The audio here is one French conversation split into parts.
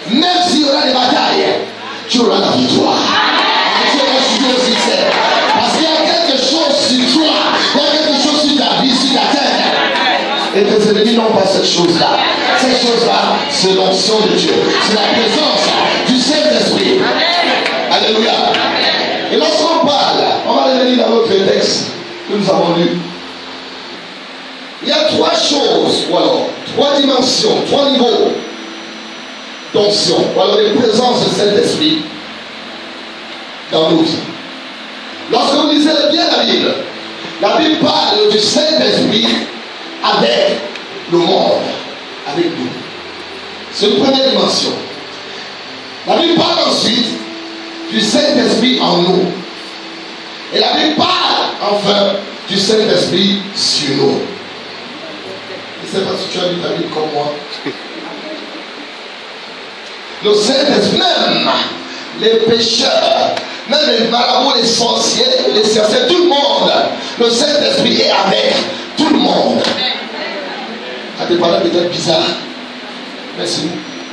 même s'il y aura des batailles, tu auras la victoire. Tu auras toujours le succès. Parce qu'il y a quelque chose sur toi, il y a quelque chose sur ta vie, sur ta tête. Et tes ennemis n'ont pas cette chose-là. Cette chose-là, c'est l'onction de Dieu. C'est la présence du Saint-Esprit. Alléluia. Et lorsqu'on parle, on va revenir dans notre texte que nous avons lu. Il y a trois choses, ou alors trois dimensions, trois niveaux d'onction, ou alors de présence du Saint-Esprit dans nos vies. Lorsque vous lisez bien la Bible parle du Saint-Esprit avec le monde, avec nous. C'est une première dimension. La Bible parle ensuite du Saint-Esprit en nous. Et la Bible parle enfin du Saint-Esprit sur nous. Je ne sais pas si tu as lu ta Bible comme moi. Le Saint-Esprit, même les pécheurs, même les marabouts, les sorciers, tout le monde, le Saint-Esprit est avec tout le monde. Ça peut paraître peut-être bizarre, mais c'est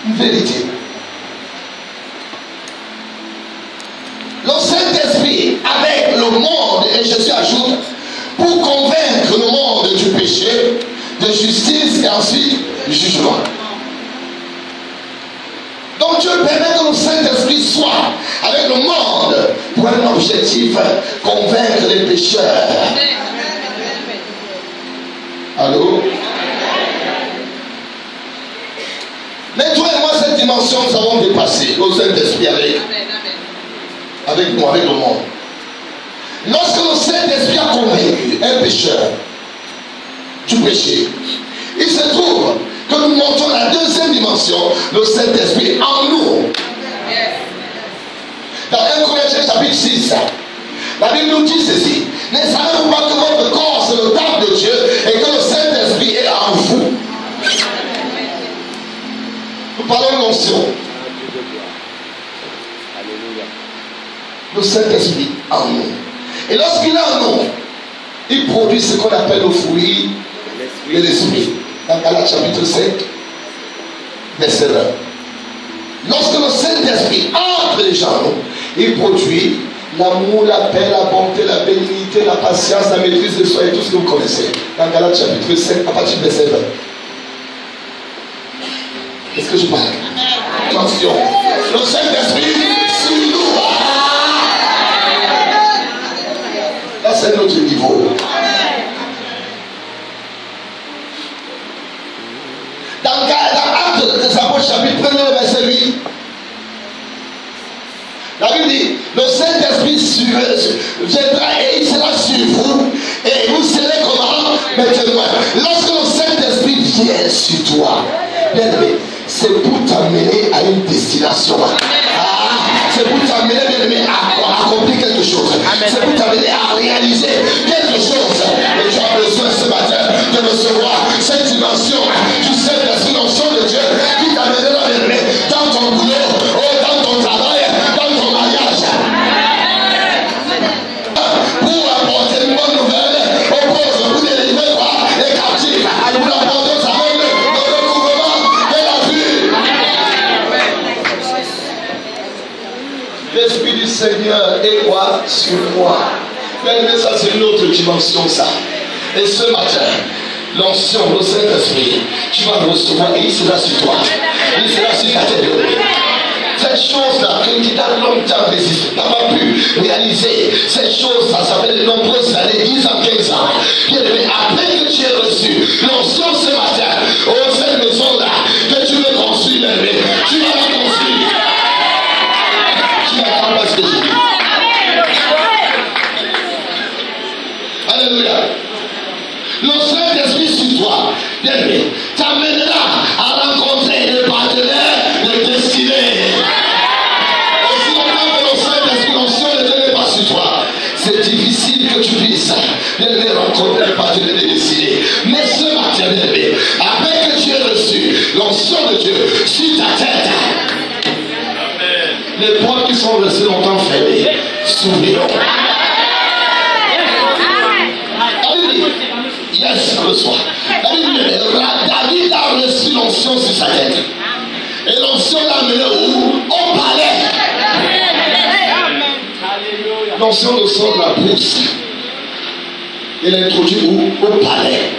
une vérité. Le Saint-Esprit avec le monde, et Jésus ajoute, pour convaincre le monde du péché, de justice et ensuite du jugement. Donc Dieu permet que le Saint-Esprit soit avec le monde pour un objectif, convaincre les pécheurs. Allô? Mais toi et moi, cette dimension, nous avons dépassé le Saint-Esprit avec nous, avec le monde. Lorsque le Saint-Esprit a convaincu un pécheur du péché, il se trouve que nous montrons la deuxième dimension, le Saint-Esprit en nous. Dans 1 Corinthiens chapitre 6, la Bible nous dit ceci: ne savez-vous pas que votre corps c'est le temple de Dieu et que le Saint-Esprit est en vous? Nous parlons de l'onction. Le Saint-Esprit en nous. Et lorsqu'il est en nous, il produit ce qu'on appelle le fruit de l'Esprit. Dans Galates chapitre 5, verset 1. Lorsque le Saint-Esprit entre les gens, il produit l'amour, la paix, la bonté, la bénignité, la patience, la maîtrise de soi et tout ce que vous connaissez. Dans Galates chapitre 5, à partir du verset 20. Est-ce que je parle? Attention. Le Saint-Esprit sur nous. Là, c'est notre niveau. Dans Actes des Apôtres, chapitre 1, verset 8, la Bible dit: le Saint-Esprit viendra et il sera sur vous, et vous serez comment? Mes témoins. Lorsque le Saint-Esprit vient sur toi, bien aimé, c'est pour t'amener à une destination. C'est pour t'amener, bien aimé, à accomplir quelque chose. C'est pour t'amener à réaliser quelque chose. Et tu as besoin ce matin de recevoir cette dimension du Saint-Esprit, l'onction de Dieu, qui t'amènera, bien aimé, dans ton boulot, dans ton travail, dans ton mariage. Pour apporter une bonne nouvelle aux pauvres, pour délivrer les captifs, pour apporter sa bonne le recouvrement de la vue. L'Esprit du Seigneur est quoi? Sur moi. Mais ça, c'est une autre dimension, ça. Et ce matin, l'onction, le Saint-Esprit, tu vas le recevoir et il sera sur toi. Il sera sur ta tête. Cette chose-là, qui t'a longtemps résisté, n'a pas pu réaliser. Cette chose-là, ça fait de nombreuses années, 10 ans, 15 ans. Après que tu aies reçu l'onction ce matin, cette maison-là, que tu veux construire, tu vas la construire. Tu vas comprendre ce que je dis. Alléluia. Le Saint-Esprit sur toi, bien aimé, t'amènera à rencontrer des partenaires de destinée. Aussi longtemps que le Saint-Esprit, l'onction de Dieu n'est pas sur toi, c'est difficile que tu puisses, bien aimé, rencontrer des partenaires de destinée. Mais ce matin, bien aimé, après que tu aies reçu l'onction de Dieu sur ta tête, les portes qui sont restées longtemps fermées s'ouvriront. Yes, le soir. David a reçu l'onction sur sa tête. Et l'onction l'onction l'a amené où? Au palais. L'onction le sort de la brousse. Il a introduit où? Au palais.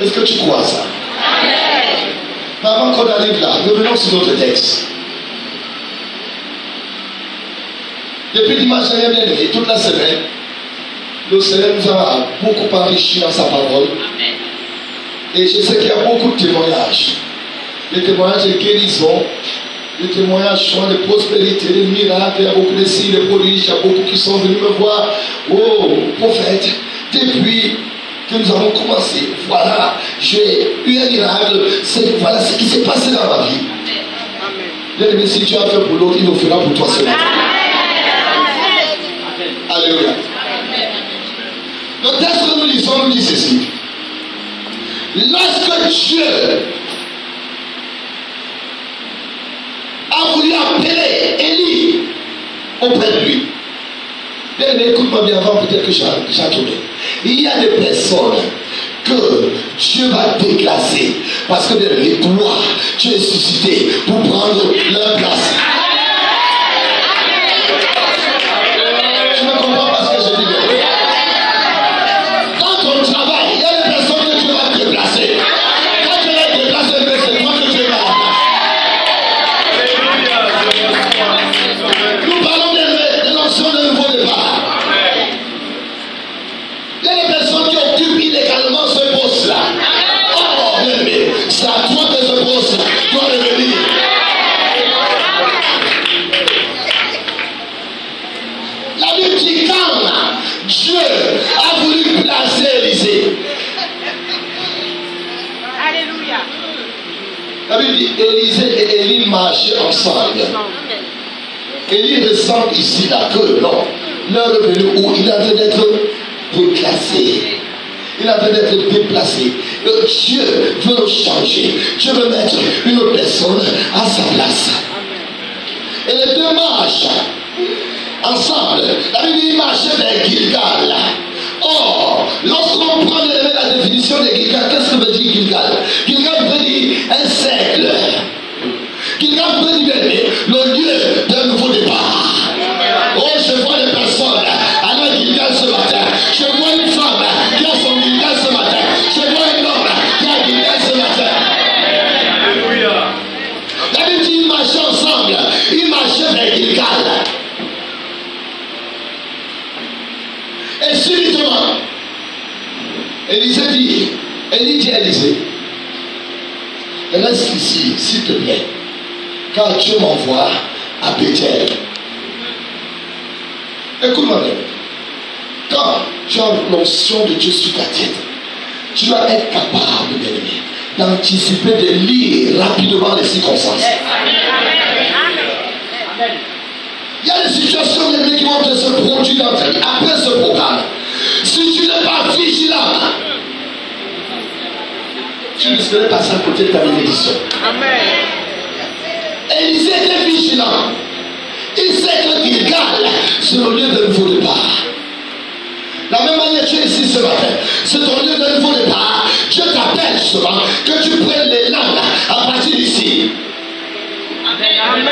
Est-ce que tu crois ça? Mais avant qu'on arrive là, revenons sur notre texte. Depuis dimanche dernier, bien aimé, toute la semaine, le Seigneur nous a beaucoup enrichi dans sa parole. Et je sais qu'il y a beaucoup de témoignages. Des témoignages de guérison, des témoignages de prospérité, de miracles. Il y a beaucoup de signes, de prodiges. Il y a beaucoup qui sont venus me voir. Oh, prophète, depuis que nous avons commencé, voilà, j'ai eu un miracle. Voilà ce qui s'est passé dans ma vie. Bien aimé, si tu as fait pour l'autre, il le fera pour toi ce matin. Alléluia. Le texte que nous lisons nous dit ceci. Lorsque Dieu a voulu appeler Élie auprès de lui. Bien, écoute-moi bien avant, peut-être que j'ai tourné. Il y a des personnes que Dieu va déclasser parce que bien, toi, tu es suscité pour prendre leur place. Tu ne comprends pas ce que je dis bien. Dans ton travail, il y a des personnes que Dieu va déplacer. Quand tu vas déplacer, c'est toi que Dieu va la place. Nous parlons de l'onction de nouveau départ. Il y a des personnes qui occupent illégalement ce poste-là. Oh, bien aimé, c'est à toi que ce poste doit revenir. La Bible dit quand Dieu a voulu placer Élisée. Alléluia. La Bible dit Élisée et Élie marchaient ensemble. Élie ressent ici là que non, l'heure est venue où il est en train d'être déclassé. Il est en train d'être déplacé. Dieu veut le changer. Dieu veut mettre une autre personne à sa place. Et les deux marchent ensemble. La Bible dit marcher vers Gilgal. Or, lorsqu'on prend la définition de Gilgal, qu'est-ce que veut dire Gilgal? Gilgal veut dire un cercle. Gilgal veut dire le lieu d'un nouveau départ. Oh, je vois des personnes à la Gilgal ce matin. Je vois une femme qui a son Gilgal ce matin. Je vois un homme qui a Gilgal ce matin. Alléluia. La Bible dit ils marchaient ensemble. Ils marchaient vers Gilgal. Et subitement, Élisée dit, Élie dit à Élisée, reste ici, s'il te plaît, car Dieu m'envoie à Bethel. Écoute-moi bien. Quand tu as l'onction de Dieu sur ta tête, tu dois être capable, bien aimé, d'anticiper, de lire rapidement les circonstances. Il y a des situations qui vont se produire dans ta vie après ce programme. Si tu n'es pas vigilant, tu risquerais de passer à côté de ta bénédiction. Amen. Élisée était vigilant. Il sait que Gilgal, c'est le lieu de nouveau départ. La même manière, tu es ici ce matin. C'est ton lieu de nouveau départ. Dieu t'appelle justement que tu prennes les langues à partir d'ici. Amen.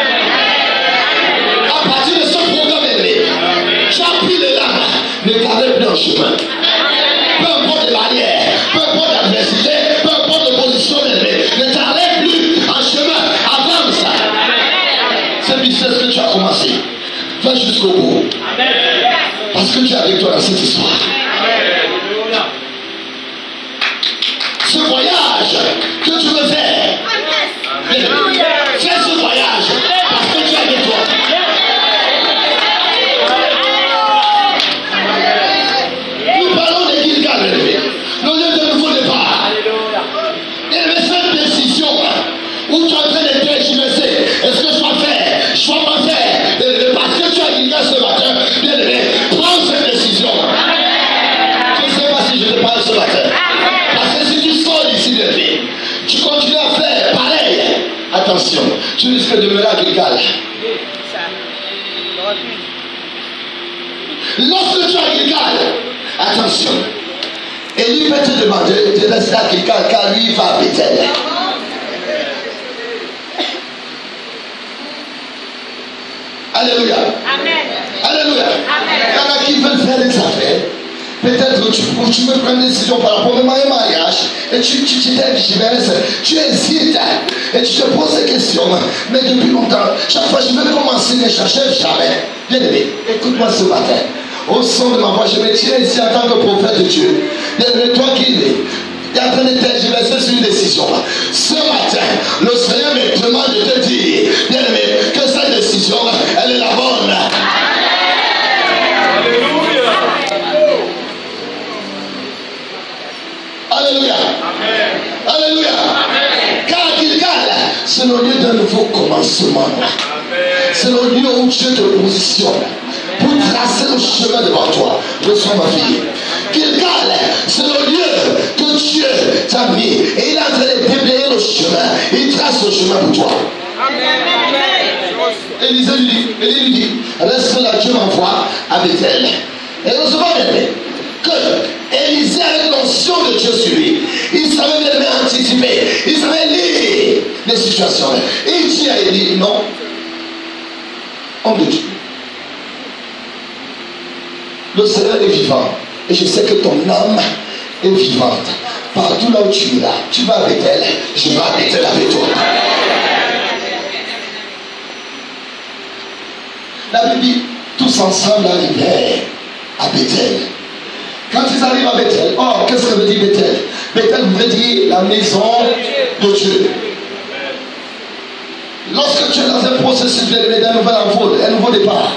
À partir de ce programme élevé, tu as pris les langues, ne t'arrête plus en chemin. Peu importe les barrières, peu importe l'adversité, peu importe l'opposition élevée, ne t'arrête plus en chemin, avance. C'est business que tu as commencé. Va jusqu'au bout. Parce que tu es avec toi dans cette histoire. Ce voyage que tu veux faire, fais ce voyage parce que tu es avec toi. Nous parlons de Gilgal, le lieu de nouveau départ. Et cette décision où tu es en train de tergiverser, est-ce que je dois faire, je dois pas faire, parce que tu as Gilgal ce matin, bien aimé, prends cette décision. Je ne sais pas si je te parle ce matin. Parce que si tu sors d'ici de vie, tu continues à faire pareil. Attention, tu risques de demeurer à Gilgal. Lorsque tu as Gilgal, attention, Élie peut te demander de rester à Gilgal car lui il va à Bethel. Alléluia. Amen. Alléluia. Amen. Il y en a qui veulent faire des affaires. Peut-être que tu veux prendre une décision par rapport même à un mariage et tu t'indiges, tu hésites et tu te poses des questions. Mais depuis longtemps, chaque fois je veux commencer, mais je n'achève jamais. Bien aimé, écoute-moi ce matin. Au son de ma voix, je me tiens ici en tant que prophète de Dieu. Bien aimé, toi qui es en train de tergiverser sur une décision. Ce matin, le Seigneur me demande de te dire, bien aimé, que cette décision, elle est la bonne. Alléluia. Amen. Alléluia. Amen. Car Gilgal, c'est le lieu d'un nouveau commencement. C'est le lieu où Dieu te positionne pour tracer le chemin devant toi. Reçois ma fille. Gilgal, c'est le lieu que Dieu t'a mis et il est en train de déblayer le chemin. Il trace le chemin pour toi. Élisée lui dit, reste là, Dieu m'envoie à Bethel. Et recevons bien que Élisée avait l'onction de Dieu sur lui. Il savait bien anticiper. Il savait lire les situations. Et il dit à Élie, non, homme de Dieu, le Seigneur est vivant. Et je sais que ton âme est vivante. Partout là où tu es là, tu vas à Bethel, je vais à Bethel avec toi. La Bible dit, tous ensemble arrivèrent à Bethel. Quand ils arrivent à Bethel, oh, qu'est-ce que veut dire Bethel? Bethel veut dire la maison de Dieu. Lorsque tu es dans un processus d'un nouvel envol, un nouveau départ,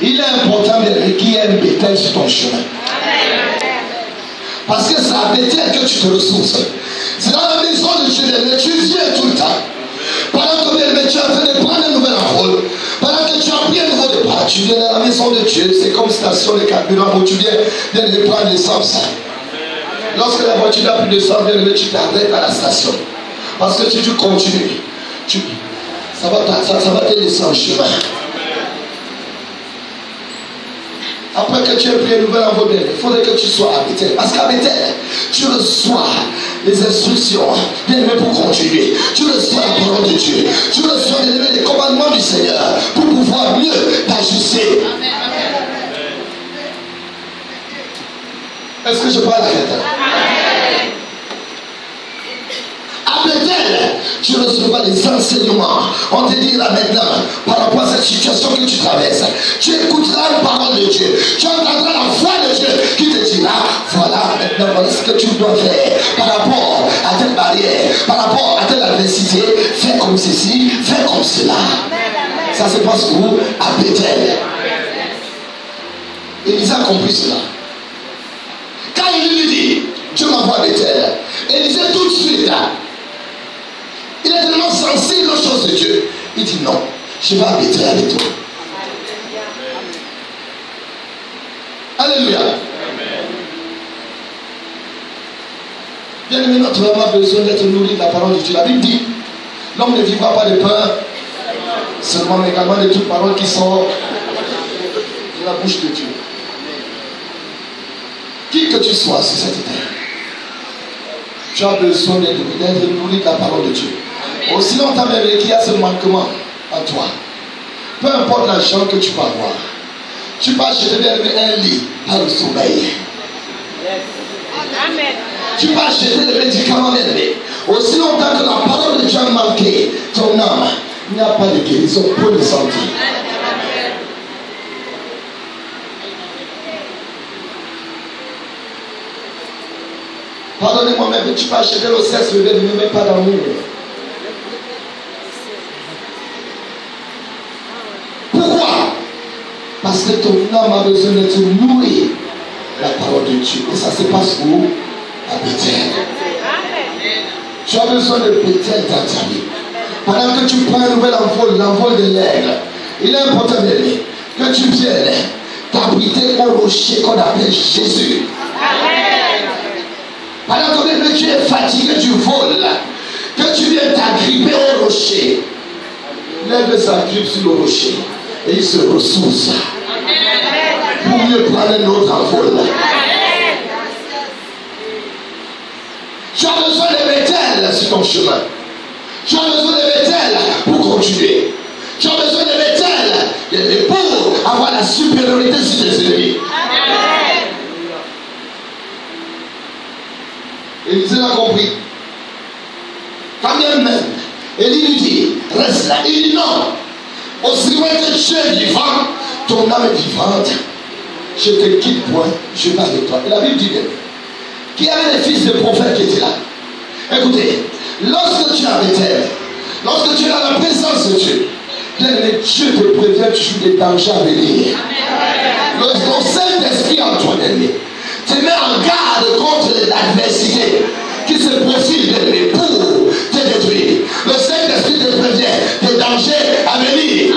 il est important qu'il y ait un Bethel sur ton chemin. Parce que c'est à Bethel que tu te ressources. C'est dans la maison de Dieu, mais tu viens tout le temps. Pendant que tu es en train de prendre un nouvel envol, pendant que tu as pris un nouveau départ, tu viens dans la maison de Dieu, c'est comme station de carburant où tu viens de prendre l'essence. Lorsque la voiture n'a plus d'essence, tu t'arrêtes à la station. Parce que si tu continues, ça va te laisser en chemin. Après que tu aies pris un nouvel envol, il faudrait que tu sois à Bethel. Parce qu'à Bethel, tu reçois les instructions pour continuer. Tu reçois la parole de Dieu. Tu reçois les commandements du Seigneur pour pouvoir mieux t'ajuster. Est-ce que je parle à quelqu'un? À Bethel, tu recevras les enseignements. On te dira maintenant, par rapport à cette situation que tu traverses, tu écouteras la parole de Dieu. Tu entendras la voix de Dieu qui te dira, voilà maintenant voilà ce que tu dois faire par rapport à telle barrière, par rapport à telle adversité. Fais comme ceci, fais comme cela. Ça se passe où? À Bethel. Élisée a compris cela. Quand il lui dit, Dieu m'envoie à Bethel, Élisée tout de suite, il est tellement sensible aux choses de Dieu. Il dit non, je vais à Bethel avec toi. Alléluia. Bien aimé, notre homme a besoin d'être nourri de la parole de Dieu. La Bible dit, l'homme ne vivra pas de pain seulement, mais également de toute parole qui sort de la bouche de Dieu. Qui que tu sois sur cette terre, tu as besoin d'être nourri de la parole de Dieu. Aussi longtemps même qu'il y a ce manquement en toi, peu importe l'argent que tu peux avoir, tu peux acheter un lit par le sommeil. Amen. Tu peux acheter des médicaments élevés. Aussi longtemps que la parole de Dieu a manqué ton âme, il n'y a pas de guérison pour le santé. Pardonnez-moi, mais tu peux acheter le sexe, mais ne mets pas d'amour. Pourquoi? Parce que ton âme a besoin d'être nourrie la parole de Dieu. Et ça se passe où? À Bethel. Tu as besoin de Bethel dans ta vie. Pendant que tu prends un nouvel envol, l'envol de l'aigle, il est important que tu viennes t'abriter au rocher qu'on appelle Jésus. Pendant que tu es fatigué du vol, que tu viens t'agripper au rocher, l'aigle s'agrippe sur le rocher et il se ressource pour mieux prendre un autre envol. Tu as besoin de Bethel sur ton chemin. Tu as besoin de Bethel pour continuer. Tu as besoin de Bethel infériorité sur tes ennemis. Élisée l'a compris. Quand bien même, Élie lui dit, reste là. Il dit non. Aussi loin que tu es vivant, ton âme est vivante. Je te quitte point, je vais avec toi. Et la Bible dit bien qu'il y avait des fils de prophètes qui étaient là. Écoutez, lorsque tu es avec elle, lorsque tu es dans la présence de Dieu, bien-aimé, Dieu te prévient toujours des dangers à venir. Le Saint-Esprit en toi, bien-aimé, te met en garde contre l'adversité qui se profile, bien-aimé, pour te détruire. Le Saint-Esprit te prévient des dangers à venir.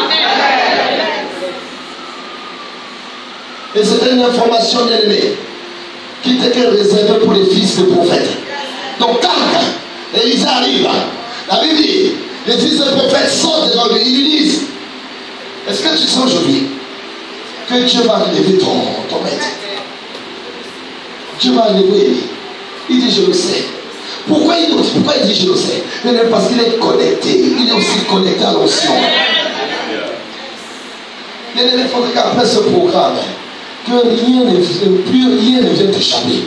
Et c'est une information, bien-aimée, qui était réservée pour les fils de prophètes. Donc quand Élisée arrive, la Bible dit, les fils de prophètes sortent devant lui, ils lui disent, est-ce que tu sens aujourd'hui que Dieu va lever ton maître? Dieu va lever. Il dit, je le sais. Pourquoi il dit, je le sais? Parce qu'il est connecté. Il est aussi connecté à l'onction. Il faudrait qu'après ce programme, que plus rien ne vienne t'échapper.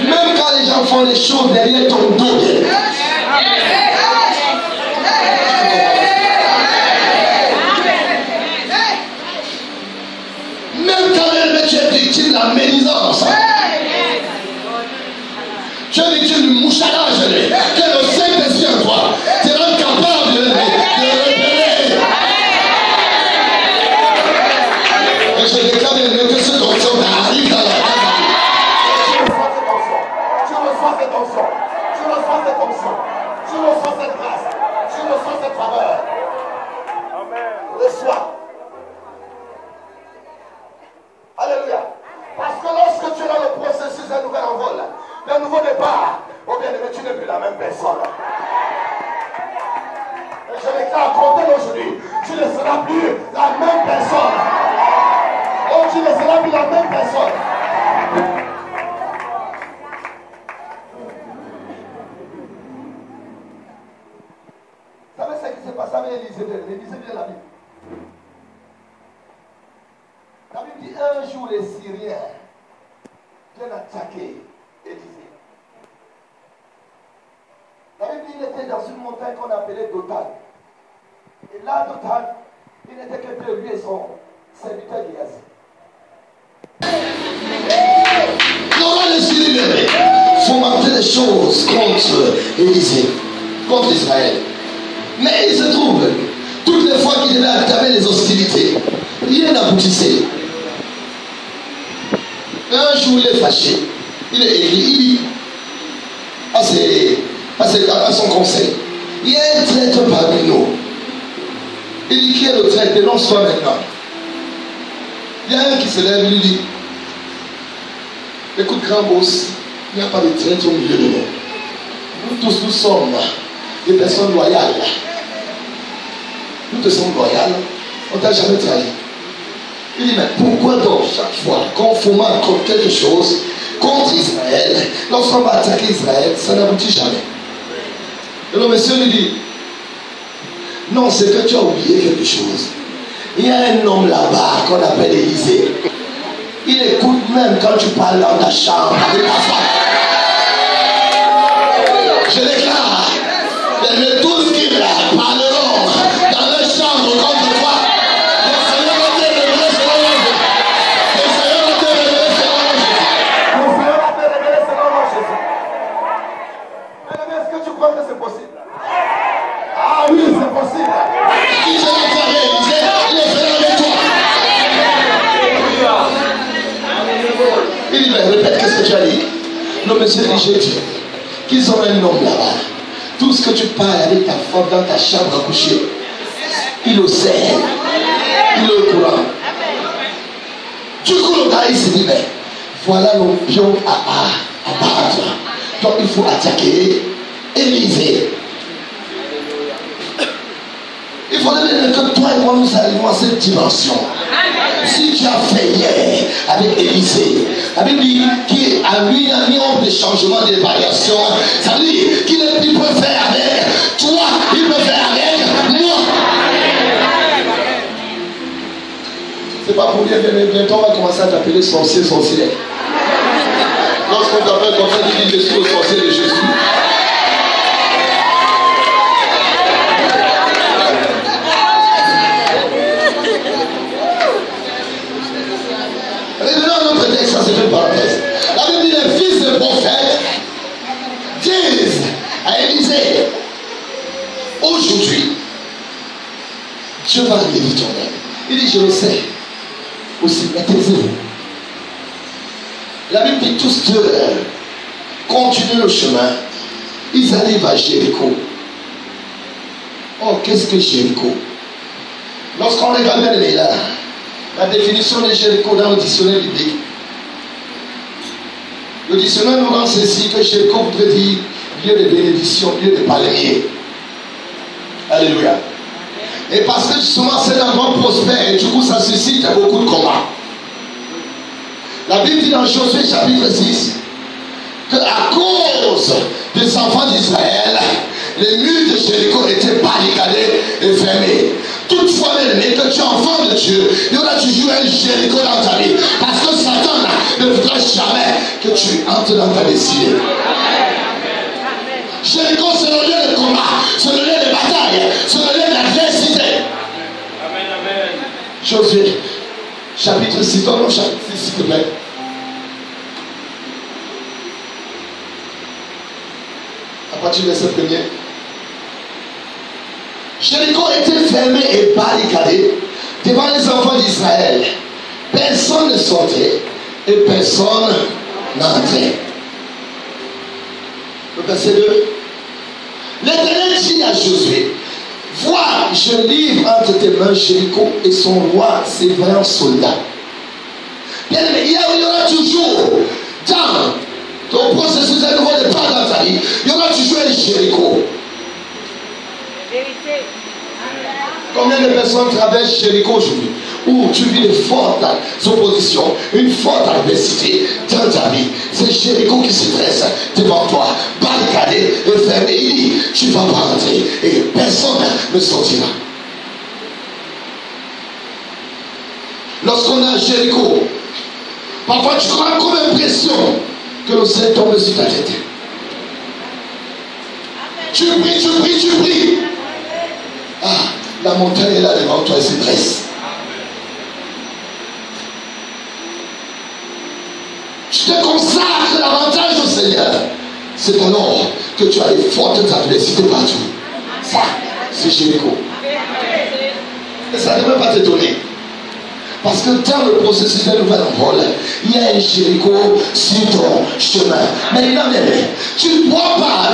Même quand les gens font les choses derrière ton dos. Même quand tu es victime de la médisance, tu es victime du mouchardage, que le Saint-Esprit en toi te rend capable de repérer. Et je déclare que cette onction arrive dans la vie. Tu reçois cette onction, tu reçois cette onction, tu reçois cette grâce, tu reçois cette faveur. Reçois. Alléluia. Parce que lorsque tu es dans le processus d'un nouvel envol, d'un nouveau départ, oh bien aimé, tu n'es plus la même personne. Et je déclare compter aujourd'hui, tu ne seras plus la même personne. Oh, tu ne seras plus la même personne. Vous savez ce qui s'est passé avec Élisée? Élisée vient la Bible. La Bible dit un jour les Syriens viennent attaquer Élisée. La Bible dit qu'il était dans une montagne qu'on appelait Dothan. Et là, Dothan, il n'était que deux, lui et son serviteur Géasi. Comment les Syriens fomentaient des choses contre Élisée, contre Israël. Mais il se trouve, toutes les fois qu'il devait entamer les hostilités, rien n'aboutissait. Un jour, il est fâché. Il est aigri. Il dit à son conseil, il y a un traître parmi nous. Il dit, qui est le traître? Dénonce-toi maintenant. Il y a un qui se lève et lui dit, écoute, grand boss, il n'y a pas de traître au milieu de nous. Nous tous, nous sommes des personnes loyales. Nous te sommes loyales. On ne t'a jamais trahi. Il dit, mais pourquoi donc chaque fois qu'on fomente contre quelque chose, contre Israël, lorsqu'on va attaquer Israël, ça n'aboutit jamais? Et le monsieur lui dit, non, c'est que tu as oublié quelque chose. Il y a un homme là-bas qu'on appelle Élisée. Il écoute même quand tu parles dans ta chambre avec ta femme. Je déclare, mais tous qui parleront dans leur chambre contre toi, c'est possible. Ah oui, c'est possible. Qui te l'a fait, Élisée, il le fera avec toi. Il dit, mais répète, qu'est-ce que tu as dit? Non, monsieur, j'ai dit qu'ils ont un homme là-bas. Tout ce que tu parles avec ta femme dans ta chambre à coucher, il le sait. Il est au courant. Du coup, le gars, il se dit, mais voilà l'opium à battre. Donc, il faut attaquer Élisée. Il faudrait que toi et moi nous arrivions à cette dimension. Si tu as fait hier avec Élisée, la Bible dit qu'il a mis un nombre de changements, de variations. Ça veut dire qu'il peut faire avec toi, il peut faire avec moi. C'est pas pour rien, bientôt on va commencer à t'appeler sorcier, sorcière. Lorsqu'on t'appelle comme ça, tu dis je suis le sorcier de Jésus. Revenons à notre texte, ça c'est une parenthèse. La Bible dit les fils de prophètes disent à Élisée, aujourd'hui, Dieu va guérir ton âme. Il dit, je le sais. Aussi, mais taisez-vous. La Bible dit, tous deux continuent le chemin. Ils arrivent à Jéricho. Oh, qu'est-ce que Jéricho? Lorsqu'on regarde là, la définition de Jéricho dans le dictionnaire biblique, le dictionnaire nous rend ceci que Jéricho voudrait dire lieu de bénédiction, lieu de palmier. Alléluia. Et parce que justement c'est un endroit prospère et du coup ça suscite beaucoup de combats. La Bible dit dans Josué chapitre 6 que à cause des enfants d'Israël, les murs de Jéricho étaient barricadés et fermés. Toutefois, que tu es enfant de Dieu, il y aura toujours un Jéricho dans ta vie. Parce que Satan ne voudra jamais que tu entres dans ta destinée. Jéricho, c'est le lieu de combat, c'est le lieu de bataille, c'est le lieu d'adversité. Amen, amen. Josué, chapitre 6, donne-nous chapitre 6, s'il te plaît. À partir du verset 1er. Jéricho était fermé et barricadé devant les enfants d'Israël. Personne ne sortait et personne n'entrait. Le verset 2. L'Éternel dit à Josué, vois, je livre entre tes mains Jéricho et son roi, ses 20 soldats. Bien aimé, il y aura toujours dans ton processus de nouveau départ dans ta vie, il y aura toujours un Jéricho. Combien de personnes traversent Jéricho aujourd'hui? Où tu vis de fortes oppositions, une forte adversité dans ta vie. C'est Jéricho qui se dresse devant toi, barricadé et fermé. Il dit, tu ne vas pas entrer et personne ne sortira. Lorsqu'on a Jéricho, parfois tu crois comme impression que le ciel tombe sur ta tête. Tu pries, tu pries, tu pries. Ah, la montagne est là devant toi et se dresse. Tu te consacres davantage au Seigneur. C'est alors que tu as des fortes adversités partout. Ça, c'est Jéricho. Et ça ne devrait pas t'étonner. Parce que dans le processus de nouvel envol, il y a un Jéricho sur ton chemin. Maintenant, tu ne dois pas,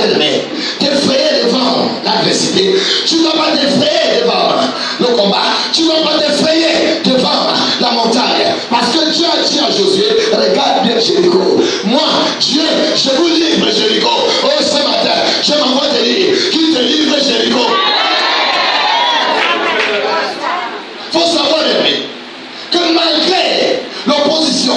t'effrayer devant l'adversité. Tu ne dois pas t'effrayer devant le combat. Tu ne dois pas t'effrayer devant la montagne. Parce que Dieu a dit à Josué, regarde bien Jéricho. Moi, Dieu, je vous livre Jéricho. Oh, ce matin, je m'envoie te dire qu'il te livre Jéricho. Il faut savoir, que malgré l'opposition,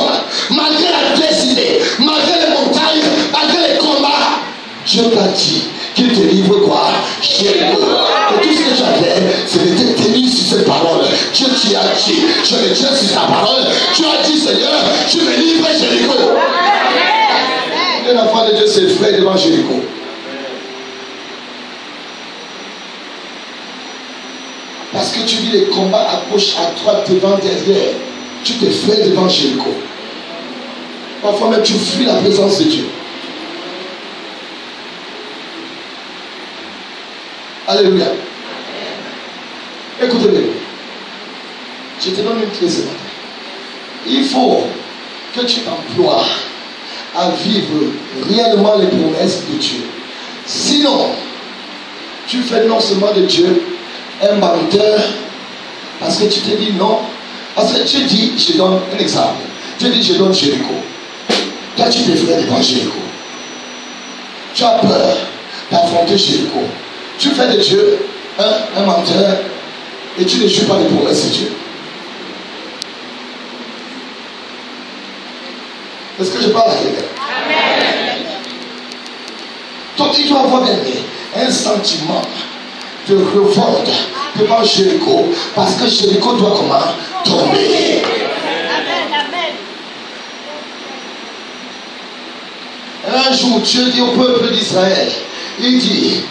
malgré l'adversité, malgré les montagnes, malgré les combats, Dieu t'a dit qu'il te livre quoi? Jéricho. Et tout ce que tu as fait, c'est de te tenir sur cette parole. Dieu t'y a dit, je me tiens sur ta parole. Tu as dit, Seigneur, tu me livres Jéricho. Un enfant de Dieu s'effraie devant Jéricho. Parce que tu vis les combats à gauche, à droite, devant, derrière. Tu te fais devant Jéricho. Parfois même tu fuis la présence de Dieu. Alléluia. Écoutez-moi. Je te donne une clé ce matin. Il faut que tu emploies à vivre réellement les promesses de Dieu. Sinon, tu fais non seulement de Dieu un menteur, parce que tu te dis non, parce que tu dis, je donne un exemple, tu dis je donne Jéricho, toi tu t'effraies devant Jéricho, tu as peur d'affronter Jéricho, tu fais de Dieu un menteur et tu ne joues pas les promesses de Dieu. Est-ce que je parle à quelqu'un? Donc il doit avoir un sentiment de révolte devant Jéricho, parce que Jéricho doit comment? Tomber. Un jour, Dieu dit au peuple d'Israël, il dit,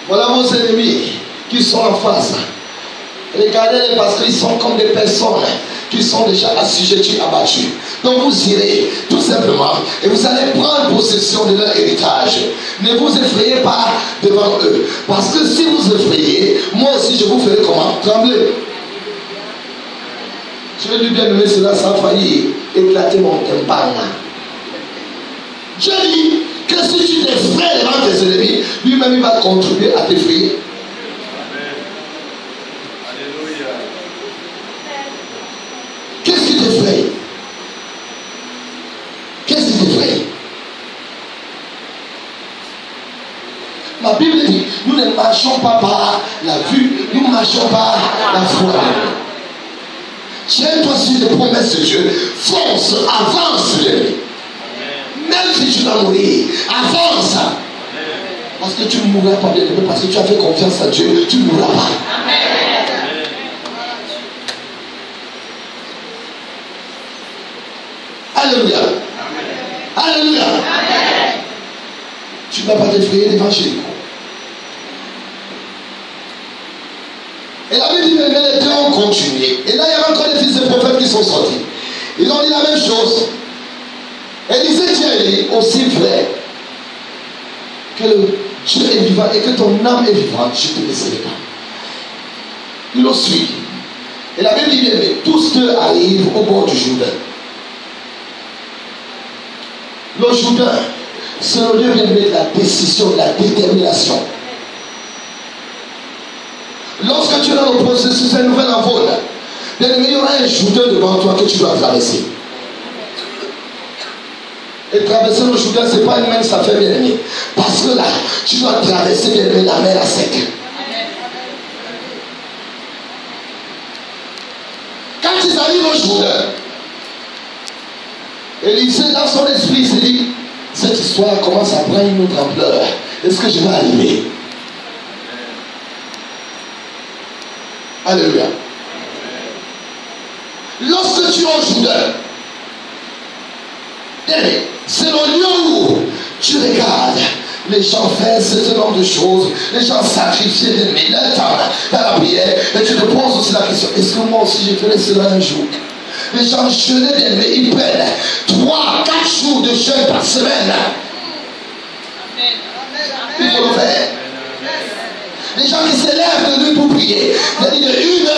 voilà vos ennemis qui sont en face. Regardez-les parce qu'ils sont comme des personnes qui sont déjà assujetties, abattues. Donc vous irez tout simplement et vous allez prendre possession de leur héritage. Ne vous effrayez pas devant eux. Parce que si vous effrayez, moi aussi je vous ferai comment? Trembler. Je vais lui bien nommer cela, ça a failli éclater mon tympan. Dieu dit que si tu t'effraies devant tes ennemis, lui-même il va contribuer à t'effrayer. Qu'est-ce qui t'effraie? Qu'est-ce qui t'effraie? Ma Bible dit, nous ne marchons pas par la vue, nous ne marchons pas la foi. Tiens-toi sur les promesses de Dieu, fonce, avance sur lui. Même si tu vas mourir, avance. Parce que tu ne mourras pas, bien aimé, parce que tu as fait confiance à Dieu, tu ne mourras pas. Alléluia. Alléluia. Tu ne vas pas t'effrayer devant Jéricho. Et la Bible dit, mais les deux ont continué. Et là, il y avait encore des fils de prophètes qui sont sortis. Ils ont dit la même chose. Élisée dit aussi vrai que le Dieu est vivant et que ton âme est vivante, je ne te laisserai pas. Ils l'ont suivi. Et la Bible dit, mais tous deux arrivent au bord du Jourdain. Le Jourdain, c'est le lieu de la décision, de la détermination. Lorsque tu es dans le processus d'un nouvel envol, il y aura un Jourdain devant toi que tu dois traverser. Et traverser le Jourdain, ce n'est pas une main, ça fait bien aimé. Parce que là, tu dois traverser bien aimé la mer à sec. Quand ils arrivent au Jourdain, Élisée, dans son esprit, s'est dit, cette histoire commence à prendre une autre ampleur. Est-ce que je vais arriver? Alléluia. Lorsque tu es au Jourdain, c'est le lieu où tu regardes les gens faire ce genre de choses, les gens sacrifier leur temps dans la prière, et tu te poses aussi la question, est-ce que moi aussi je ferai cela un jour? Les gens jeûnent bien, mais ils prennent 3, 4 jours de jeûne par semaine. Il faut le faire. Les gens qui s'élèvent de nuit pour prier, c'est-à-dire de 1h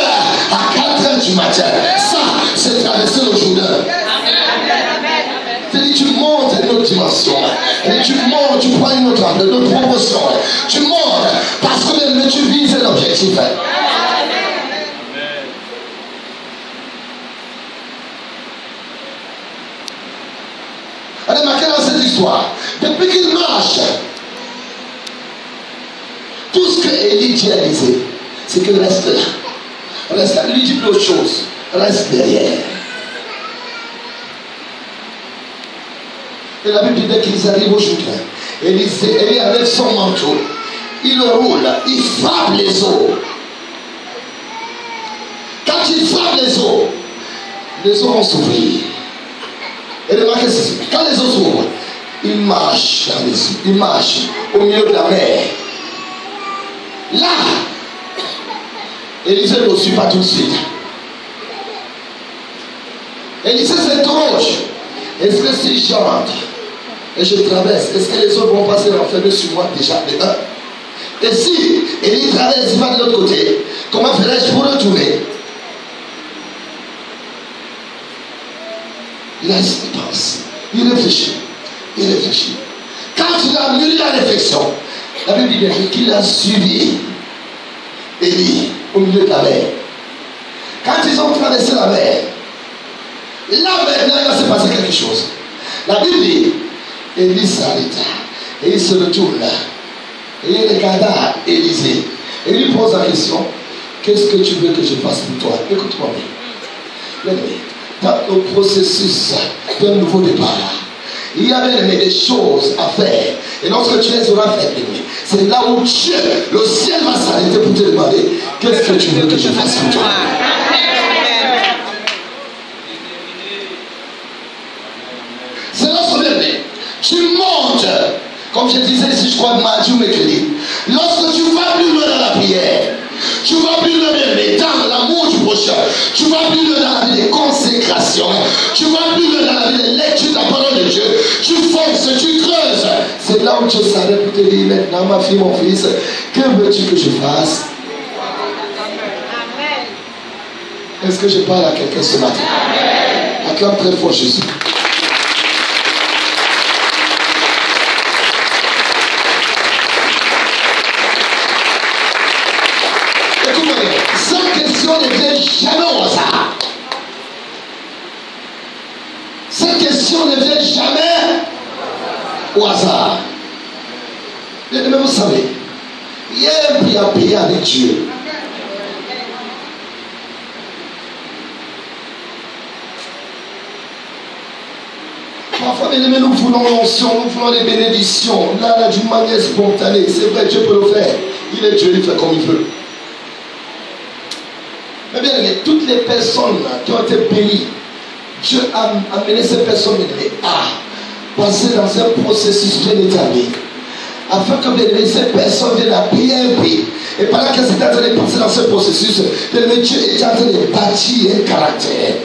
à 4h du matin, ça, c'est traverser le Jourdain. C'est-à-dire tu montes à une autre dimension. Tu montes, tu prends une autre ampleur, une autre proportion. Tu montes parce que tu vises un objectif. Allez, marquez dans cette histoire. Depuis qu'il marche, tout ce que Élie dit à Élisée, c'est que reste là. Reste là. Ne lui dis plus autre chose. Reste derrière. Et la Bible dit dès qu'ils arrivent au Jourdain, Élie avec son manteau, il le roule, il frappe les eaux. Quand il frappe les eaux vont s'ouvrir. Et remarquez ceci, quand les eaux s'ouvrent, il marche dans les eaux, il marche au milieu de la mer. Là, Élisée ne le suit pas tout de suite. Élisée s'interroge, est-ce que si j'entre et je traverse, est-ce que les autres vont passer renfermer sur moi déjà de un? Et si Élie traverse, il va de l'autre côté, comment ferais-je pour retourner? Il pense, il réfléchit, Quand il a mûri la réflexion, la Bible dit qu'il a suivi Élie au milieu de la mer. Quand ils ont traversé la mer, là maintenant il va se passer quelque chose. La Bible dit, Élie s'arrêta et il se retourne et il regarda Élisée et il lui pose la question, qu'est-ce que tu veux que je fasse pour toi? Écoute-moi bien. Dans le processus d'un nouveau départ, il y avait des choses à faire. Et lorsque tu les auras faites, c'est là où Dieu, le ciel va s'arrêter pour te demander, qu'est-ce que tu veux que je fasse pour toi? C'est lorsque tu montes crois, mardi ou mercredi. Lorsque tu vas plus loin dans la prière, tu vas plus loin dans l'amour du prochain, tu vas plus loin dans la vie de consécration, tu vas plus loin dans la vie de lecture de la parole de Dieu, tu forces, tu creuses. C'est là où Dieu s'arrête pour te dire maintenant, ma fille, mon fils, que veux-tu que je fasse? Est-ce que je parle à quelqu'un ce matin? Acclame très fort Jésus. Écoutez, cette question ne vient jamais au hasard. Cette question ne vient jamais au hasard. Mais vous savez, il y a un prix à payer avec Dieu. Parfois, mais nous voulons l'onction, nous voulons les bénédictions, là, d'une manière spontanée. C'est vrai, Dieu peut le faire. Il est Dieu, il fait comme il veut. Mais bien, toutes les personnes qui ont été bénies, Dieu a amené ces personnes à passer dans un processus bien établi. Afin que ces personnes viennent à prier un prix. Et pendant qu'elles étaient en train de passer dans ce processus, Dieu est en train de bâtir un caractère.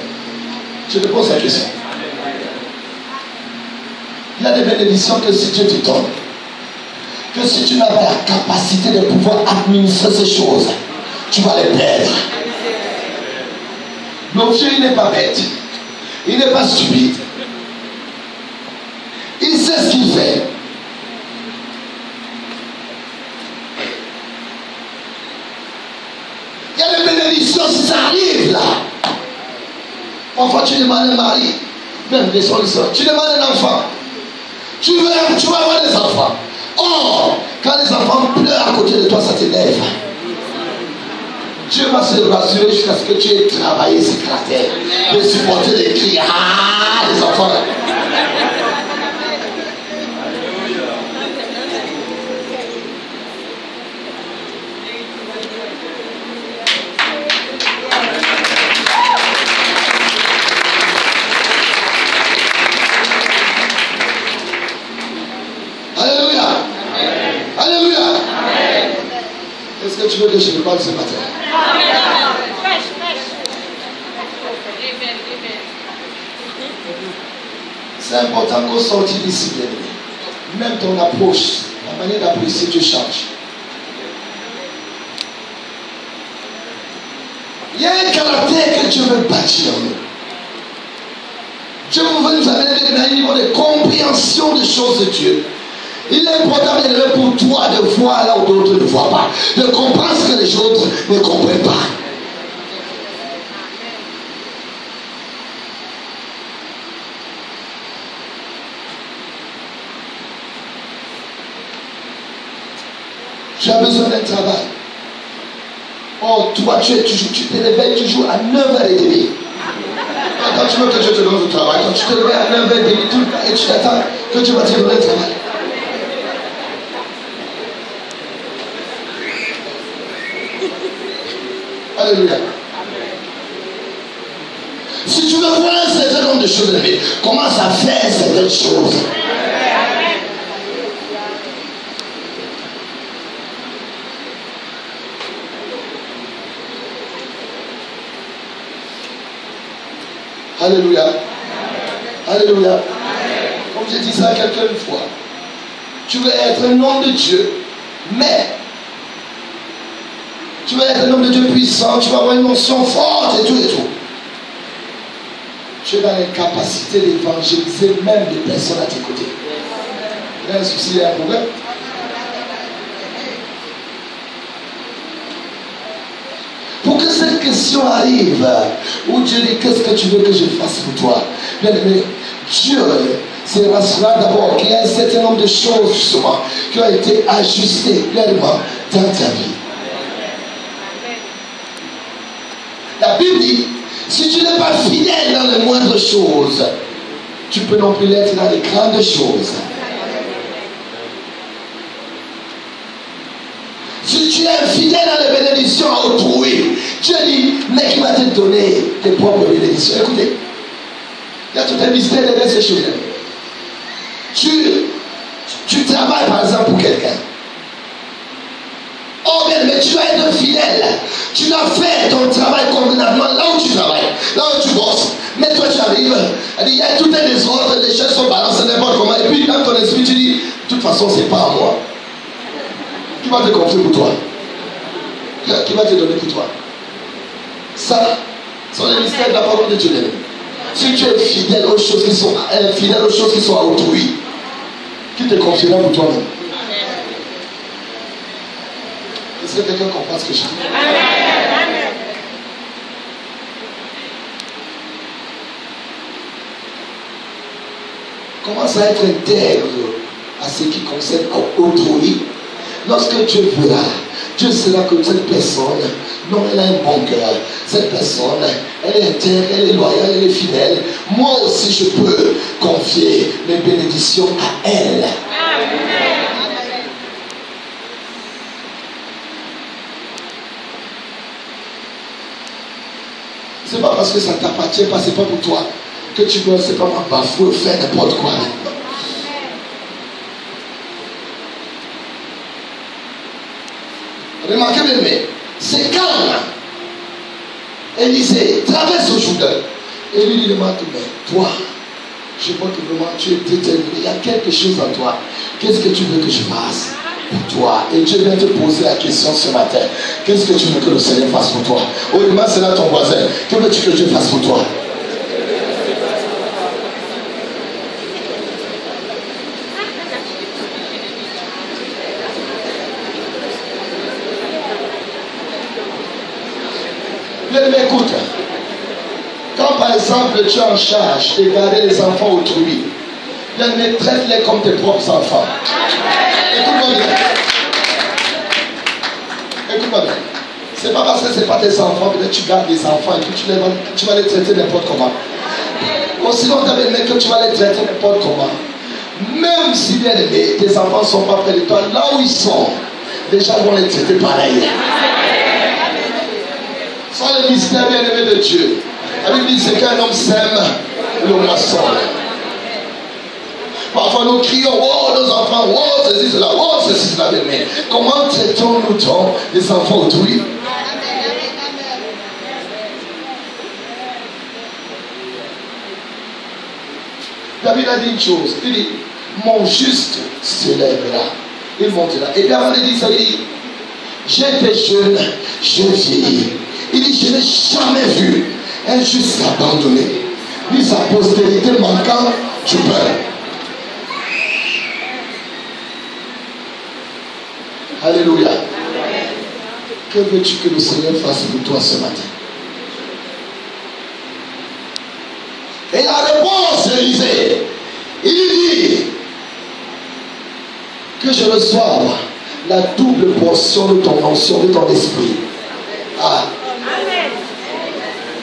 Je te pose la question. Il y a des bénédictions que si Dieu te donne, que si tu n'as pas la capacité de pouvoir administrer ces choses, tu vas les perdre. Donc Dieu, il n'est pas bête. Il n'est pas stupide. Il sait ce qu'il fait. Il y a des bénédictions si ça arrive là. Parfois tu demandes un mari, même des solutions. Tu demandes un enfant. Tu vas avoir des enfants. Or, quand les enfants pleurent à côté de toi, ça t'énerve. Dieu va se rassurer jusqu'à ce que tu aies travaillé ce caractère. De supporter les cris. Ah, les enfants. Est-ce que tu veux que je te parle ce matin? C'est important qu'on sorte d'ici, même ton approche, la manière d'apprécier Dieu change. Il y a un caractère que Dieu veut bâtir en nous. Dieu veut nous amener à un niveau de compréhension des choses de Dieu. Il est important pour toi de voir là où d'autres ne voient pas, de comprendre ce que les autres ne comprennent pas. Tu as besoin d'un travail. Oh, toi, tu te réveilles toujours à 9h30. Quand tu veux que Dieu te donne du travail, quand tu te réveilles à 9h30 tout le temps et tu attends que Dieu va te donner le travail. Alléluia. Si tu veux voir un certain nombre de choses, commence à faire certaines choses. Alléluia. Alléluia. Comme j'ai dit ça à quelqu'un une fois, tu veux être un homme de Dieu, mais tu vas être un homme de Dieu puissant, tu vas avoir une notion forte et tout et tout. Tu es dans l'incapacité d'évangéliser même des personnes à tes côtés. Il y a un souci, il y a un problème. Pour que cette question arrive, où Dieu dit qu'est-ce que tu veux que je fasse pour toi? Bien aimé, Dieu se rassurera d'abord qu'il y a un certain nombre de choses justement qui ont été ajustées pleinement dans ta vie. La Bible dit, si tu n'es pas fidèle dans les moindres choses, tu peux non plus l'être dans les grandes choses. Si tu es fidèle dans les bénédictions à autrui, Dieu dit, mais qui va te donner tes propres bénédictions. Écoutez, il y a tout un mystère derrière ces choses. Tu travailles par exemple pour quelqu'un. Oh bien, mais tu dois être fidèle. Tu dois faire ton travail convenablement là où tu travailles, là où tu bosses. Mais toi tu arrives, il y a tout un désordre, les choses sont balancées n'importe comment. Et puis dans ton esprit tu dis, de toute façon c'est pas à moi. Qui va te confier pour toi? Qui va te donner pour toi? Ça, sont les mystères de la parole de Dieu. Si tu es fidèle aux choses qui sont à autrui, qui te confiera pour toi-même? Est-ce que quelqu'un comprend ce que je dis? Amen. Commence à être intègre à ce qui concerne autrui. Lorsque Dieu verra, Dieu saura que cette personne, non, elle a un bon cœur. Cette personne, elle est intègre, elle est loyale, elle est fidèle. Moi aussi, je peux confier mes bénédictions à elle. Amen. C'est pas parce que ça ne t'appartient pas, c'est pas pour toi que tu dois, c'est pas moi, bafouer, faire n'importe quoi. Remarquez bien, mais c'est calme. Élisée traverse au Jourdain et lui dit, mais toi, je vois que vraiment tu es déterminé, il y a quelque chose en toi. Qu'est-ce que tu veux que je fasse pour toi? Et Dieu vient te poser la question ce matin. Qu'est-ce que tu veux que le Seigneur fasse pour toi? Au-delà, c'est là ton voisin. Que veux-tu que Dieu fasse pour toi? Bien, écoute. Quand par exemple tu es en charge de garder les enfants autrui, bien, traite-les comme tes propres enfants. Écoute-moi bien. Écoute-moi bien. C'est pas parce que c'est pas tes enfants que tu gardes les enfants et que tu vas les traiter n'importe comment. Considère que tu vas les traiter n'importe comment. Même si bien aimé, tes enfants ne sont pas près de toi, là où ils sont, les gens vont les traiter pareil. C'est le mystère bien aimé de Dieu. La Bible dit c'est qu'un homme sème, le moisson. Parfois nous crions, oh nos enfants, oh ceci, cela, oh ceci, cela, mais comment traitons-nous donc les enfants autrui? David a dit une chose, il dit, mon juste se lèvera, il montera. Et puis avant de dire ça, il dit, j'étais jeune, j'ai vieilli. Il dit, je n'ai jamais vu un juste abandonné, ni sa postérité manquant du pain. Alléluia. Que veux-tu que le Seigneur fasse pour toi ce matin? Et la réponse, Élisée, il dit que je reçoive la double portion de ton onction, de ton esprit. Ah.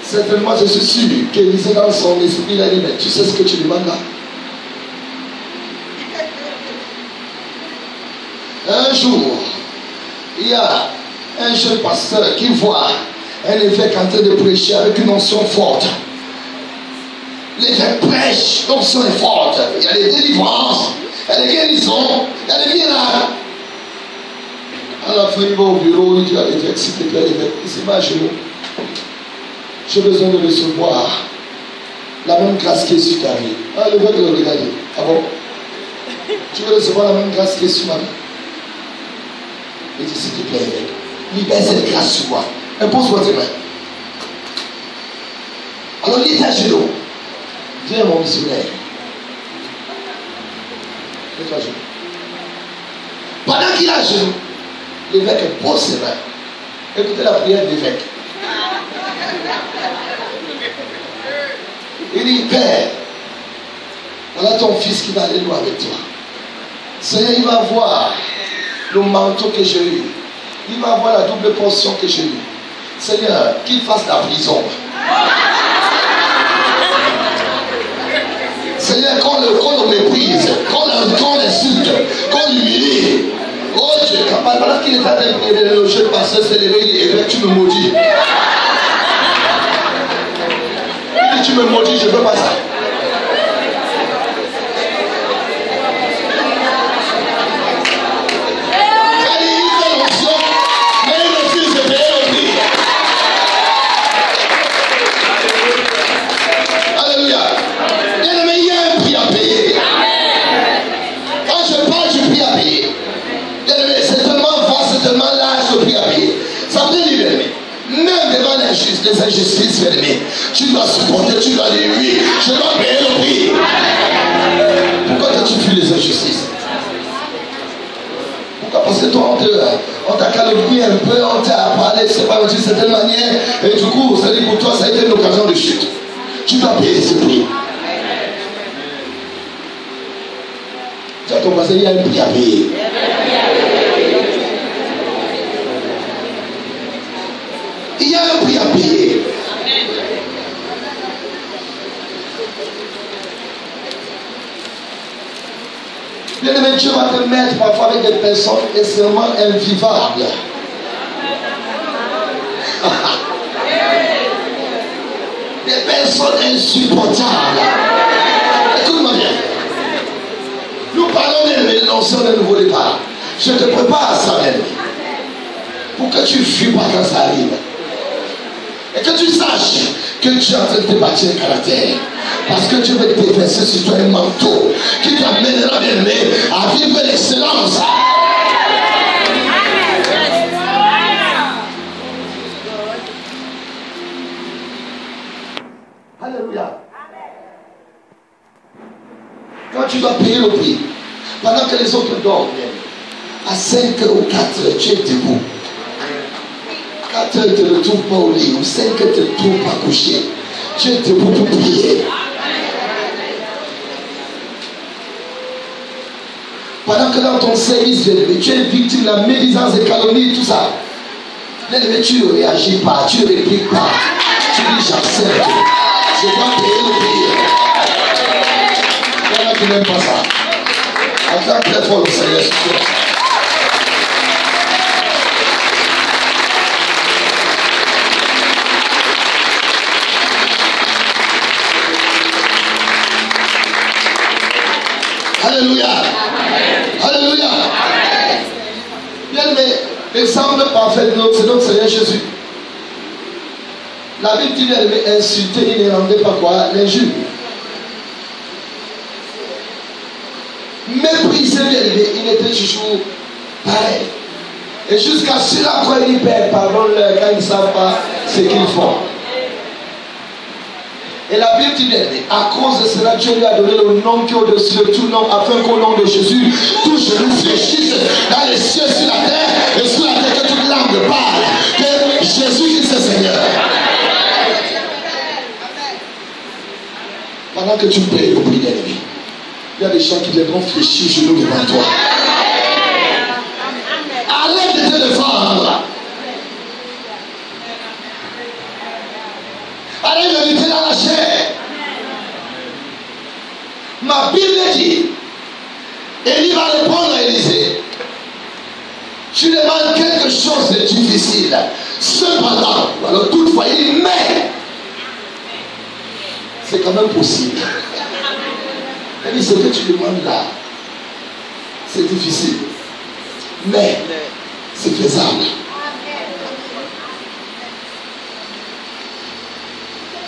Certainement, je suis sûr qu'Élisée dans son esprit, il a dit, mais tu sais ce que tu demandes là? Un jour, il y a un jeune pasteur qui voit un évêque en train de prêcher avec une onction forte. L'évêque prêche, l'onction est forte. Il y a des délivrances, il y a des guérisons, il y a des miracles. À la fin, il va au bureau, il dit à l'évêque, s'il te plaît, l'évêque, il se met à genoux. J'ai besoin de recevoir la même grâce qui est sur ta vie. Ah, l'évêque le regarde. Ah bon? Tu veux recevoir la même grâce qui est sur ma vie? Il dit, s'il te plaît, évêque, libère cette grâce sur moi. Impose-moi tes mains. Alors, il est à genoux. Viens, mon missionnaire. Mets-toi à genoux. Pendant qu'il est à genoux, l'évêque pose ses mains. Écoutez la prière de l'évêque. Il dit, Père, voilà ton fils qui va aller loin avec toi. Seigneur, il va voir le manteau que j'ai eu. Il va voir la double portion que j'ai eue. Seigneur, qu'il fasse la prison. Seigneur, qu'on le méprise, qu'on l'insulte, qu'on l'humilie. Oh Dieu, pendant qu'il est en train de le jeune pasteur s'est levé, il dit, eh bien, tu me maudis. Il dit, tu me maudis, je ne veux pas ça. Même devant les injustices, bien-aimé, tu dois supporter, tu dois dire oui, je dois payer le prix. Pourquoi tu fuis les injustices? Pourquoi? Parce que toi, on t'a calomnié un peu, on t'a parlé, c'est pas d'une certaine manière, et du coup, ça dit pour toi, ça a été une occasion de chute. Tu dois payer ce prix. Tu as ton passé, il y a un prix à payer. Il y a un prix à payer. Bien-aimé, Dieu va te mettre parfois avec des personnes extrêmement invivables. Des personnes insupportables. Écoute-moi bien. Nous parlons de l'énoncé d'un nouveau départ. Je te prépare à ça même. Pour que tu ne fuis pas quand ça arrive. Et que tu saches que Dieu est en train de te bâtir un caractère. Parce que Dieu veut te déverser sur toi un manteau qui t'amènera, bien-aimé, à vivre l'excellence. Alléluia. Quand tu dois payer le prix, pendant que les autres dorment, à 5 ou 4, tu es debout. 4 heures, tu ne te retrouves pas au lit, ou 5 heures, tu ne te retrouves pas couché. Tu es debout pour prier. Pendant que dans ton service, tu es victime de la médisance, des calomnies, tout ça. Mais tu ne réagis pas, tu ne répliques pas. Tu dis j'accepte. Je dois payer le prix. Il y en a qui n'aiment pas ça. Acclame très fort le Seigneur. Alléluia. Alléluia. Bien, mais l'exemple parfait de notre Seigneur Jésus. La Bible dit qu'elle insultait, il ne rendait pas quoi? L'injure. Méprisé, bien élevé, il était toujours pareil. Et jusqu'à cela, quand il perd, pardonne-leur quand ils ne savent pas ce qu'ils font. Et la Bible dit, à cause de cela, Dieu lui a donné le nom qui est au-dessus de tout nom, afin qu'au nom de Jésus, tout genou fléchisse dans les cieux, sur la terre, et sur la terre, que toute langue parle, que Jésus-Christ est Seigneur. Pendant que tu payes le prix d'ennemi, il y a des gens qui viendront fléchir genoux devant toi. Arrête de te défendre. Arrête de lutter dans la chair. Ma Bible dit, Élie va répondre à Élisée. Tu demandes quelque chose de difficile. Cependant, alors toutefois, il dit, mais c'est quand même possible. Il dit, ce que tu demandes là, c'est difficile. Mais c'est faisable.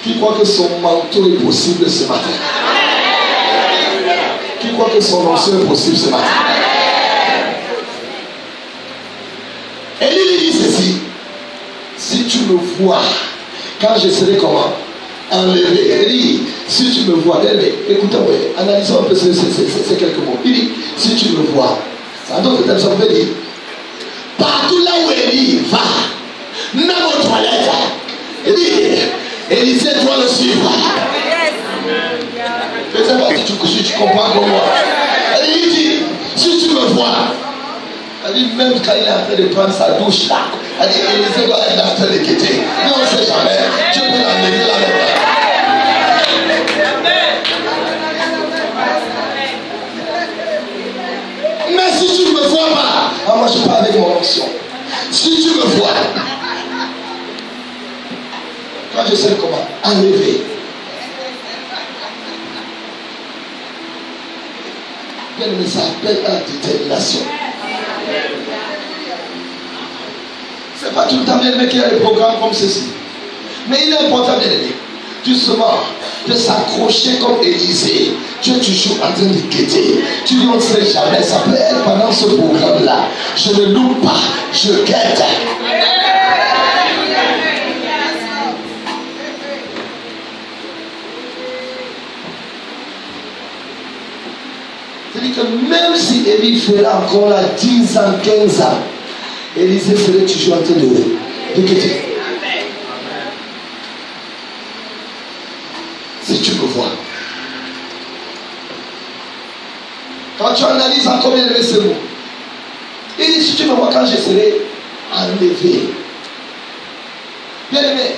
Qui croit que son manteau est possible ce matin? Qui croit que son onction est possible ce matin? Et il dit ceci: si tu me vois, quand je serai comment? Enlevé. Il dit, si tu me vois, écoutez-moi, analysons un peu ces quelques mots. Il dit, si tu me vois, en d'autres termes, ça veut dire, partout là où Élie va, même aux toilettes, il dit, Élisée doit le suivre. Je ne sais pas si tu comprends comme moi. Il dit, si tu me vois, il dit, même quand il est en train de prendre sa douche là, il dit, Élisée doit être en train de quitter. Mais on ne sait jamais. Dieu peut l'amener là maintenant. Mais si tu ne me vois pas, moi je parle avec mon onction. Si tu me vois, quand je sais comment enlever, bien aimé, ça appelle à la détermination. C'est pas tout le temps bien aimé qu'il y a des programmes comme ceci. Mais il est important, bien aimé, justement, de s'accrocher comme Élisée. Tu es toujours en train de guetter. Tu dis, on ne sait jamais, ça peut être pendant ce programme-là. Je ne loupe pas, je guette. dit que même si Élie ferait encore là 10 ans, 15 ans, Élisée serait toujours en train de quitter. Si tu me vois. Quand tu analyses encore bien ce mot, il dit si tu me vois quand je serai enlevé. Bien aimé,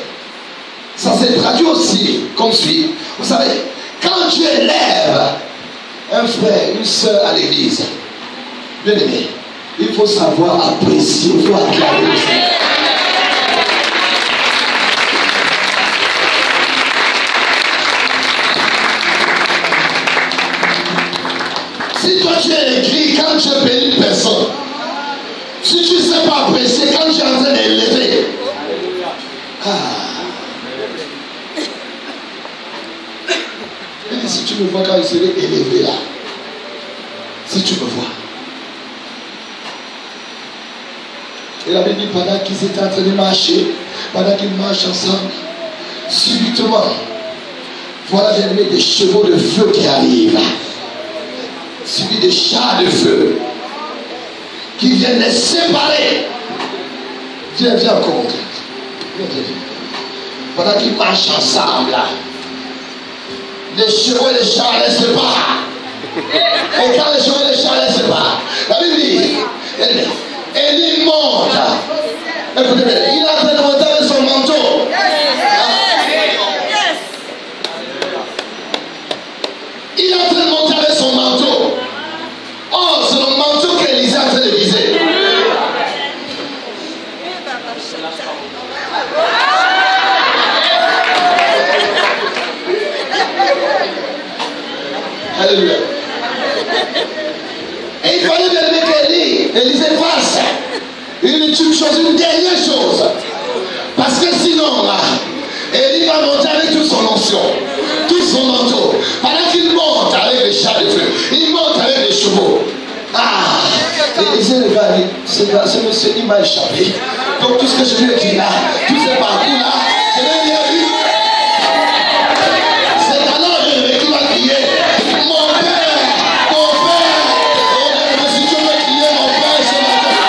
ça s'est traduit aussi comme suit. Vous savez, quand tu élèves un frère, une soeur à l'église, bien aimé, il faut savoir apprécier, il faut acclamer. Si toi tu es écrit quand tu bénis une personne, si tu ne sais pas apprécier quand tu es en train d'élever, si tu me vois quand je serai élevé là, si tu me vois. Et la Bible dit pendant qu'ils étaient en train de marcher, pendant qu'ils marchent ensemble, subitement, voilà bien aimé des chevaux de feu qui arrivent, suivis des chars de feu qui viennent les séparer. Viens encore. Viens. Pendant qu'ils marchent ensemble, les chevaux et les chars les séparent. Et quand les chevaux et les chars les séparent, la Bible dit, Élie monte. Écoutez, il est en train de monter avec son manteau. Il est en train de monter avec son manteau. Oh, c'est le manteau qu'Élisée est en train de viser. Alléluia. Et il fallait bien qu'Élisée fasse une dernière chose. Parce que sinon, Élie va monter avec toute son onction, tout son manteau. Pendant qu'il monte avec les chars de feu, il monte avec les chevaux. Élisée regarde, ce monsieur, il m'a échappé. Donc tout ce que je lui ai dit là, tous ces parcours là, je l'ai bien vu. C'est alors que qui va crier, mon père, mon père. Oh, si tu veux crier mon père, c'est mon père.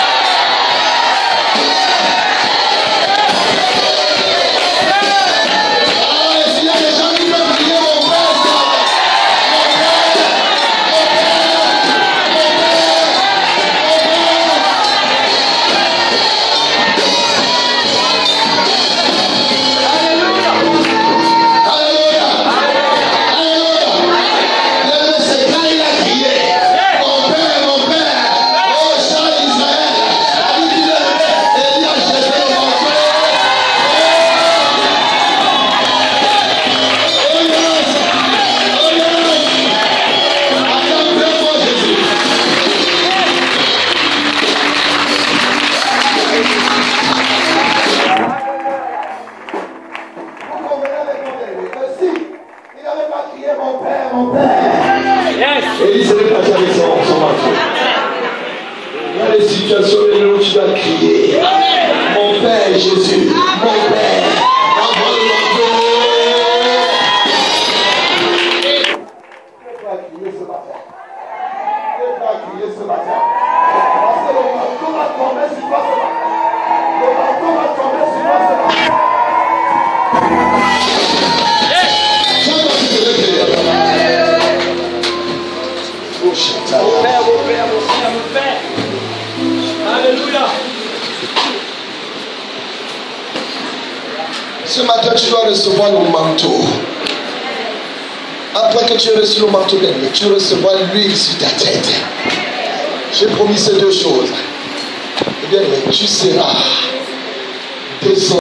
S'il y a des gens qui peuvent crier mon père, c'est mon père. Élie s'est parti avec son manteau. Il y a des situations où tu dois crier, mon Père Jésus, mon Père, envoie le manteau. Je dois crier ce matin. Je dois crier ce matin. Parce que le manteau va tomber sur toi ce matin. Le manteau va tomber sur toi ce matin. Mon Père. Alléluia. Ce matin, tu dois recevoir le manteau. Après que tu aies reçu le manteau d'Élie, tu recevras l'huile sur ta tête. J'ai promis ces deux choses. Eh bien, tu seras désormais.